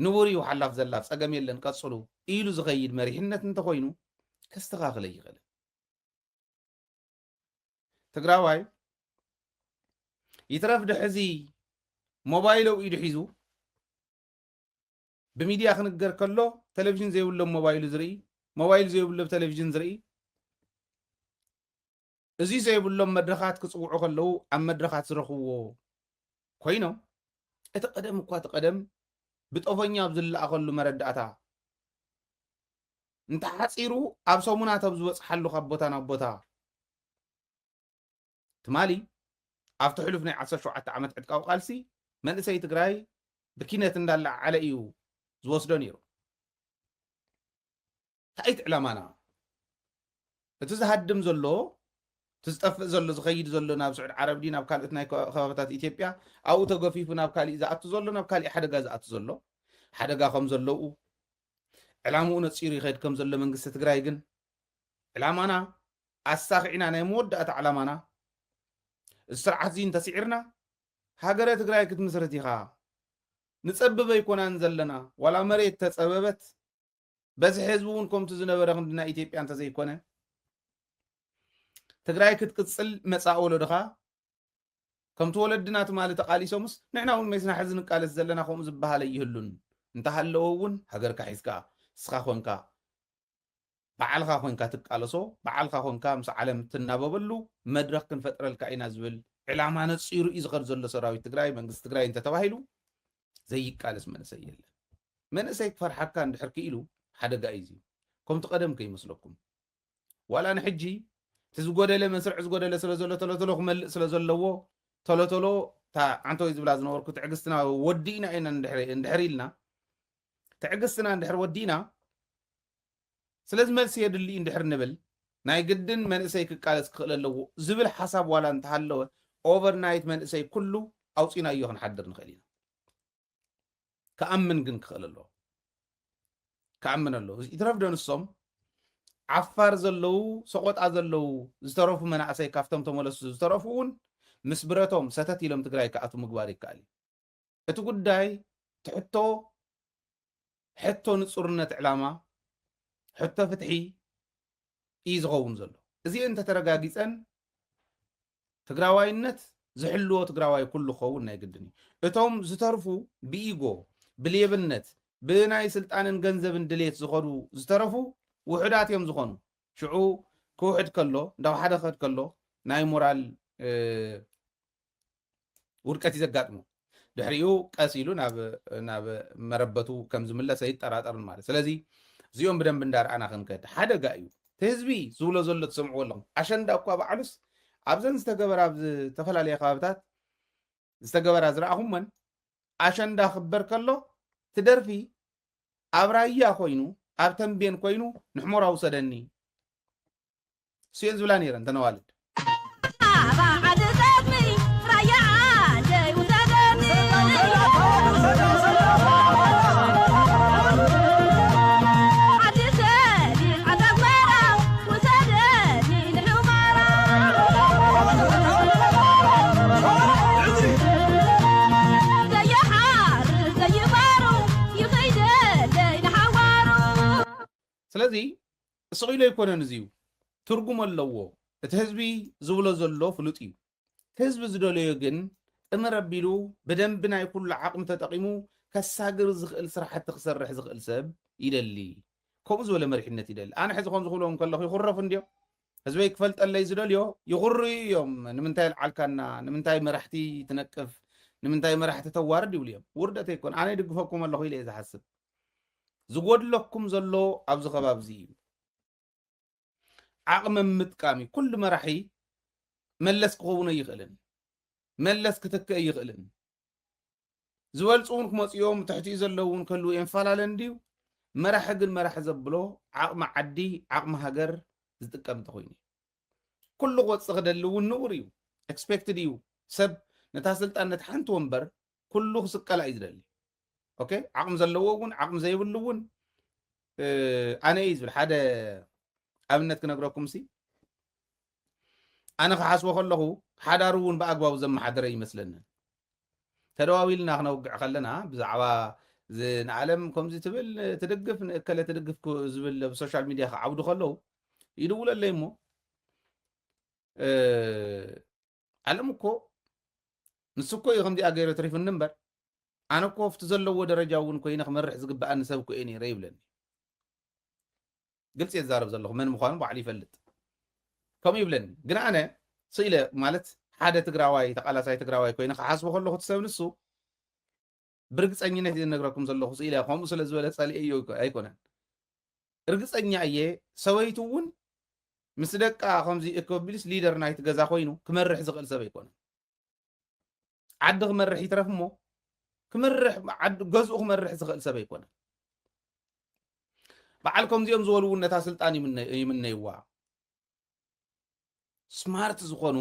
ንቡር እዩ ሓላፍ ዘላፍ ፀገም የለን ቀፅሉ ኢሉ ዝኸይድ መሪሕነት እንተኮይኑ ከስተኻኽለ ይኽእል ትግራዋይ ይትረፍ ድሕዚ ሞባይል ኣብ ኢዱ ሒዙ ብሚድያ ክንገር ከሎ ቴሌቪዥን ዘይብሎም ሞባይሉ ዝርኢ ሞባይል ዘይብሎም ቴሌቪዥን ዝርኢ እዚ ዘይብሎም መድረኻት ክፅውዑ ከለዉ ኣብ መድረኻት ዝረኽብዎ ኮይኖም እቲ ቀደም እኳ እቲ ቀደም ብጦፈኛ ኣብ ዝለኣኸሉ መረዳእታ እንተሓፂሩ ኣብ ሰሙናት ኣብ ዝበፅሓሉ ካብ ቦታ ናብ ቦታ ትማሊ ኣብቲ ሕሉፍ ናይ 17 ዓመት ዕጥቃዊ ቃልሲ መንእሰይ ትግራይ ብኪነት እንዳለዓለ እዩ ዝወስዶ ነይሩ ታይት ዕላማና እቲ ዝሃድም ዘሎ ትዝጠፍእ ዘሎ ዝኸይድ ዘሎ ናብ ስዑድ ዓረብዲ ናብ ካልኦት ናይ ከባቢታት ኢትዮጵያ ኣብኡ ተገፊፉ ናብ ካሊእ ዝኣቱ ዘሎ ናብ ካሊእ ሓደጋ ዝኣቱ ዘሎ ሓደጋ ከም ዘለዉ ዕላምኡ ነፂሩ ይኸይድ ከም ዘሎ መንግስቲ ትግራይ ግን ዕላማና ኣሳኺዕና ናይ መወዳእታ ዕላማና ስርዓት እዚ እንተሲዒርና ሃገረ ትግራይ ክትምስረት ኢኻ ንፀብበ ይኮናን ዘለና ዋላ መሬት ተፀበበት በዚ ህዝቡ እውን ከምቲ ዝነበረ ክንድና ኢትዮጵያ እንተዘይኮነ ትግራይ ክትቅፅል መፃእ ወለድኻ ከምቲ ወለድና ትማሊ ተቃሊሶምስ ንሕና እውን መይስና ሕዚ ንቃለስ ዘለና ከምኡ ዝበሃለ ይህሉን እንተሃለዎ እውን ሃገርካ ሒዝካ እስኻ ኮንካ በዓልካ ኮንካ ትቃለሶ በዓልካ ኮንካ ምስ ዓለም ትናበበሉ መድረክ ክንፈጥረልካ ኢና ዝብል ዕላማ ነፂሩ እዩ ዝኸድ ዘሎ ሰራዊት ትግራይ መንግስቲ ትግራይ እንተተባሂሉ ዘይቃለስ መንእሰይ የለን መንእሰይ ክፈርሓካ እንድሕር ክኢሉ ሓደጋ እዩ ከምቲ ቀደም ከይመስለኩም ዋላ ንሕጂ ትዝጎደለ መስርዕ ዝጎደለ ስለዘሎ ተሎተሎ ክመልእ ስለዘለዎ ተሎተሎ ዓንተወይ ዝብላ ዝነበርኩ ትዕግስትና ወዲእና ኢና እንድሕር ኢልና ትዕግስትና እንድሕር ወዲእና ስለዚ መልሲ የድሊ እንድሕር ንብል ናይ ግድን መንእሰይ ክቃለስ ክኽእል ኣለዎ ዝብል ሓሳብ ዋላ እንተሃለወ ኦቨርናይት መንእሰይ ኩሉ ኣውፂና እዮ ክንሓድር ንኽእል ኢና ከኣምን ግን ክኽእል ኣለዎ ከኣምን ኣለዎ ይትረፍዶ ንሶም ዓፋር ዘለው ሰቆጣ ዘለው ዝተረፉ መናእሰይ ካብቶም ተመለሱ ዝተረፉ እውን ምስ ብረቶም ሰተት ኢሎም ትግራይ ከኣቱ ምግባር ይከኣል እቲ ጉዳይ ትሕቶ ሕቶ ንፁርነት ዕላማ ሕቶ ፍትሒ እዩ ዝኸውን ዘሎ እዚአን እንተተረጋጊፀን ትግራዋይነት ዝሕልዎ ትግራዋይ ኩሉ ክኸውን ናይ ግድን እዩ እቶም ዝተርፉ ብኢጎ ብሌብነት ብናይ ስልጣንን ገንዘብን ድሌት ዝኸዱ ዝተረፉ ውሕዳት እዮም ዝኾኑ ሽዑ ክውሕድ ከሎ እንዳው ሓደ ክኸድ ከሎ ናይ ሞራል ውድቀት ይዘጋጥሞ ድሕሪኡ ቀስ ኢሉ ናብ መረበቱ ከም ዝምለስ ኣይጠራጠርን ማለት ስለዚ እዚኦም ብደንብ እንዳርኣና ክንከድ ሓደጋ እዩ ህዝቢ ዝብሎ ዘሎ ትሰምዕዎ ኣለኹም ኣሸንዳ እኳ በዓሉስ ኣብዘን ዝተገበራ ኣብ ዝተፈላለየ ከባቢታት ዝተገበራ ዝረኣኹመን ኣሸንዳ ክበር ከሎ ትደርፊ ኣብ ራያ ኮይኑ ኣብ ተንቤን ኮይኑ ንሕሞራ ውሰደኒ ስየን ዝብላ ነይረን ተነዋልድ ስለዚ እስቂሎ ይኮነን እዚዩ ትርጉም ኣለዎ እቲ ህዝቢ ዝብሎ ዘሎ ፍሉጥ እዩ ህዝቢ ዝደለዮ ግን እምረቢሉ ብደንብ ናይ ኩሉ ዓቕሚ ተጠቂሙ ከሳግር ዝኽእል ስራሕቲ ክሰርሕ ዝኽእል ሰብ ይደሊ ከምኡ ዝበለ መሪሕነት ይደሊ ኣነ ሕዚ ከም ዝኽብሎም ከለኹ ይኹረፉ እንድዮም ህዝበይ ክፈልጠለይ ዝደልዮ ይኹሩ እዮም ንምንታይ ልዓልካና ንምንታይ መራሕቲ ትነቅፍ ንምንታይ መራሕቲ ተዋርድ ይብሉ እዮም ውርደት ኣይኮን ኣነ ይድግፈኩም ኣለኹ ኢለ እየ ዝሓስብ ዝጎድለኩም ዘሎ ኣብዚ ከባቢ እዚ እዩ ዓቕሚ ምጥቃሚ ኩሉ መራሒ መለስ ክኸውን ኣይኽእልን መለስ ክትክእ ኣይኽእልን ዝበልፁ እውን ክመፅኦም ትሕቲኡ ዘለዉ እውን ከልዉ የንፈላለን ድዩ መራሒ ግን መራሒ ዘብሎ ዓቕሚ ዓዲ ዓቕሚ ሃገር ዝጥቀም እንተኮይኑ ኩሉ ቆፅ ክደሊ እውን ንቡር እዩ ኤክስፔክትድ እዩ ሰብ ነታ ስልጣን ነቲ ሓንቲ ወንበር ኩሉ ክስቀላ እዩ ዝደሊ ኦኬ ዓቕሚ ዘለዎ እውን ዓቕሚ ዘይብሉ እውን ኣነ እዩ ዝብል ሓደ ኣብነት ክነግረኩም ሲ ኣነ ክሓስቦ ከለኹ ሓዳሩ እውን ብኣግባቡ ዘመሓደረ ይመስለኒ ተደዋዊልና ክነውግዕ ከለና ብዛዕባ ንዓለም ከምዚ ትብል ትድግፍ ንእከለ ትድግፍ ዝብል ብሶሻል ሚድያ ክዓብዱ ከለዉ ይድውለለይ እሞ ዓለም እኮ ንሱ እኮ እዩ ከምዚኣ ገይረ ትሪፍኒ እምበር ኣነ እኮ ኣብቲ ዘለዎ ደረጃ እውን ኮይነ ክመርሕ ዝግባኣኒ ሰብ እኮ እየ ነይረ ይብለኒ ግልፂ የዛረብ ዘለኹ መን ምኳኑ ባዕሉ ይፈልጥ ከምኡ ይብለኒ ግን ኣነ ስኢለ ማለት ሓደ ትግራዋይ ተቃላሳይ ትግራዋይ ኮይነ ክሓስቦ ከለኹ እቲ ሰብ ንሱ ብርግፀኝነት እየ ዝነግረኩም ዘለኹ ስኢለ ከምኡ ስለ ዝበለ ፀሊአ እዩ ኣይኮነን እርግፀኛ እየ ሰበይቱ እውን ምስ ደቃ ከምዚ እኮቢልስ ሊደር ናይቲ ገዛ ኮይኑ ክመርሕ ዝኽእል ሰብ ኣይኮነን ዓዲ ክመርሕ ይትረፍ እሞ ክመርሕ ገዝኡ ክመርሕ ዝኽእል ሰብ ኣይኮነን በዓል ከምዚኦም ዝበሉ እውን ነታ ስልጣን ይምነይዋ ስማርት ዝኾኑ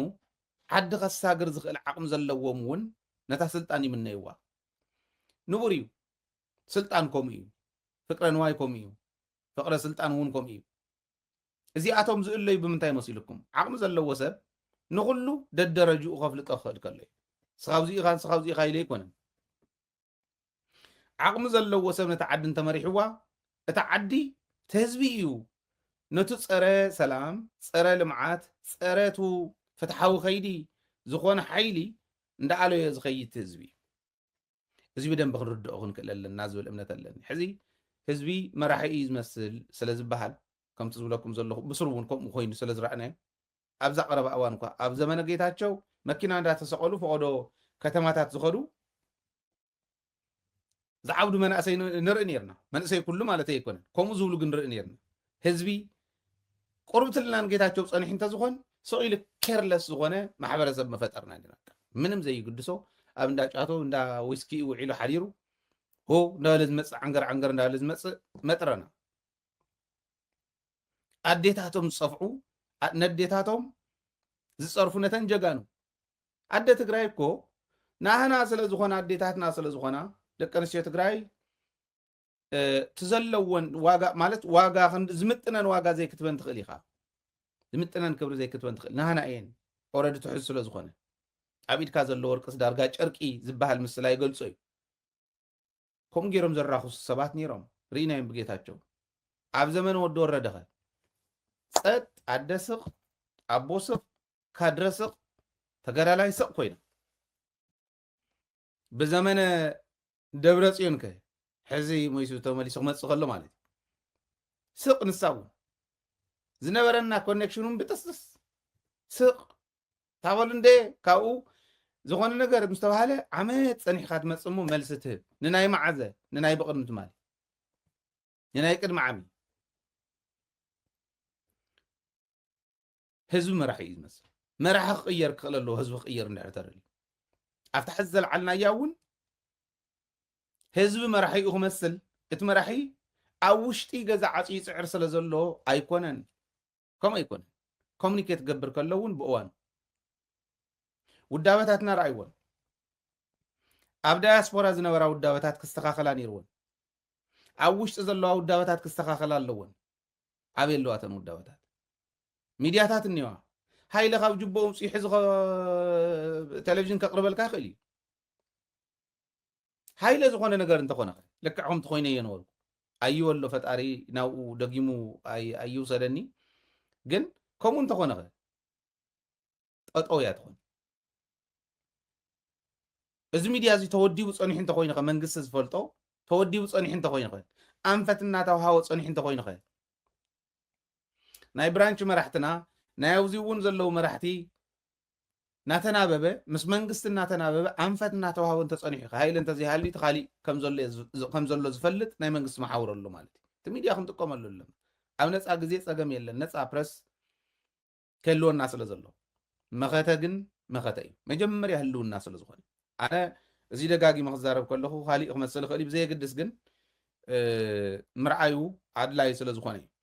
ዓዲ ከሳግር ዝኽእል ዓቕሚ ዘለዎም እውን ነታ ስልጣን ይምነይዋ ንቡር እዩ ስልጣን ከምኡ እዩ ፍቅረ ንዋይ ከምኡ እዩ ፍቅረ ስልጣን እውን ከምኡ እዩ እዚኣቶም ዝእለዩ ብምንታይ መሲልኩም ዓቕሚ ዘለዎ ሰብ ንኩሉ ደደረጅኡ ከፍልጦ ክኽእል ከሎ እዩ ስኻብዚ ኢኻ ኢለ ኣይኮነን ዓቕሚ ዘለዎ ሰብ ነታ ዓዲ እንተመሪሕዋ እታ ዓዲ ተህዝቢ እዩ ነቱ ፀረ ሰላም ፀረ ልምዓት ፀረቱ ፍትሓዊ ከይዲ ዝኾነ ሓይሊ እንዳዓለዮ ዝኸይድ ህዝቢ ህዝቢ ደንቢ ክንርድኦ ክንክእል ኣለና ዝብል እምነት ኣለኒ ሕዚ ህዝቢ መራሒ እዩ ዝመስል ስለ ዝበሃል ከምቲ ዝብለኩም ዘለኹ ብስሩ እውን ከምኡ ኮይኑ ስለ ዝረኣናዮ ኣብዛ ቀረባ እዋን እኳ ኣብ ዘመነ ጌታቸው መኪና እንዳተሰቐሉ ፈቐዶ ከተማታት ዝኸዱ ዝዓብዱ መናእሰይ ንርኢ ነርና መንእሰይ ኩሉ ማለት ኣይኮነን ከምኡ ዝብሉ ግን ንርኢ ነርና ህዝቢ ቁርብትልናን ጌታቸው ፀኒሑ እንተዝኾን ሰቂሉ ኬርለስ ዝኾነ ማሕበረሰብ መፈጠርና ኢና ምንም ዘይግድሶ ኣብ እንዳ ጫቶ እንዳ ዊስኪ ውዒሉ ሓዲሩ ሆ እንዳበለ ዝመፅእ ዓንገር እንዳበለ ዝመፅእ መጥረና ኣዴታቶም ዝፀፍዑ ነዴታቶም ዝፀርፉ ነተን ጀጋኑ ኣደ ትግራይ እኮ ናህና ስለ ዝኾነ ኣዴታትና ስለ ዝኾና ደቂ ኣንስትዮ ትግራይ ትዘለወን ዋጋ ማለት ዋጋ ዝምጥነን ዋጋ ዘይክትበን ትኽእል ኢኻ ዝምጥነን ክብሪ ዘይክትበን ትኽእል ናህና እየን ኦረዲ ትሕዝ ስለ ዝኾነ ኣብ ኢድካ ዘሎ ወርቅስ ዳርጋ ጨርቂ ዝበሃል ምስላ ይገልጾ እዩ ከምኡ ገይሮም ዘራኽሱ ሰባት ነይሮም ርኢናዮም ብጌታቸው ኣብ ዘመነ ወዲ ወረደኸ ፀጥ ኣደ ስቕ ኣቦ ስቕ ካድረ ስቕ ተገዳላይ ስቕ ኮይና ብዘመነ ደብረ ጽዮን ከ ሕዚ ሞይሱ ተመሊሱ ክመፅእ ከሎ ማለት እዩ ስቕ ንሳቡ ዝነበረና ኮኔክሽኑን ብጥስጥስ ስቕ ታበሉ እንደ ካብኡ ዝኾነ ነገር ምስ ተባሃለ ዓመት ፀኒሕካ ትመፅእ እሞ መልሲ ትህብ ንናይ መዓዘ ንናይ ብቕድምቲ ማለት ንናይ ቅድሚ ዓሚ ህዝቢ መራሒ እዩ ዝመስል መራሒ ክቕየር ክኽእል ኣለዎ ህዝቢ ክቕየር እንድሕር ተረልዩ ኣብቲ ሕዚ ዘለዓልናያ እውን ህዝቢ መራሒኡ ክመስል እቲ መራሒ ኣብ ውሽጢ ገዛ ዓፅዩ ፅዕር ስለ ዘሎ ኣይኮነን ከምኡ ኣይኮነን ኮሚኒኬት ክገብር ከሎ እውን ብእዋኑ ውዳበታትና ረኣይዎን ኣብ ዳያስፖራ ዝነበራ ውዳበታት ክስተኻኸላ ነይርዎን ኣብ ውሽጢ ዘለዋ ውዳበታት ክስተኻኸላ ኣለዎን ኣበይ ኣለዋ ተን ውዳበታት ሚድያታት እኒዋ ሃይለ ካብ ጅቦ ውፅኡ ሕዚ ቴሌቭዥን ከቕርበልካ ይኽእል እዩ ሃይለ ዝኾነ ነገር እንተኾነ ልክዕ ከምቲ ኮይነ እየነበርኩ ኣይወሎ ፈጣሪ ናብኡ ደጊሙ ኣይውሰደኒ ግን ከምኡ እንተኾነ ጠጠው እያ ትኾን እዚ ሚድያ እዚ ተወዲቡ ፀኒሑ እንተኮይኑ መንግስቲ ዝፈልጦ ተወዲቡ ፀኒሑ እንተኮይኑ ኣንፈት እናተውሃቦ ፀኒሑ እንተኮይኑ ናይ ብራንች መራሕትና ናይ ኣብዚ እውን ዘለው መራሕቲ ናተናበበ ምስ መንግስቲ እናተናበበ ኣንፈት እናተውሃቦ እንተፀኒሑ ሃይለ እንተዘይሃልዩ ተኻሊእ ከም ዘሎ ዝፈልጥ ናይ መንግስቲ መሓውር ኣሎ ማለት እዩ እቲ ሚድያ ክንጥቀመሉ ኣለና ኣብ ነፃ ግዜ ፀገም የለን ነፃ ፕረስ ከልወና ስለ ዘሎ መኸተ ግን መኸተ እዩ መጀመርያ ህልውና ስለ ዝኾነ ኣነ እዚ ደጋጊመ ክዛረብ ከለኹ ካሊእ ክመስል ክእል እዩ ብዘየግድስ ግን ምርኣዩ ኣድላይ ስለ ዝኾነ እዩ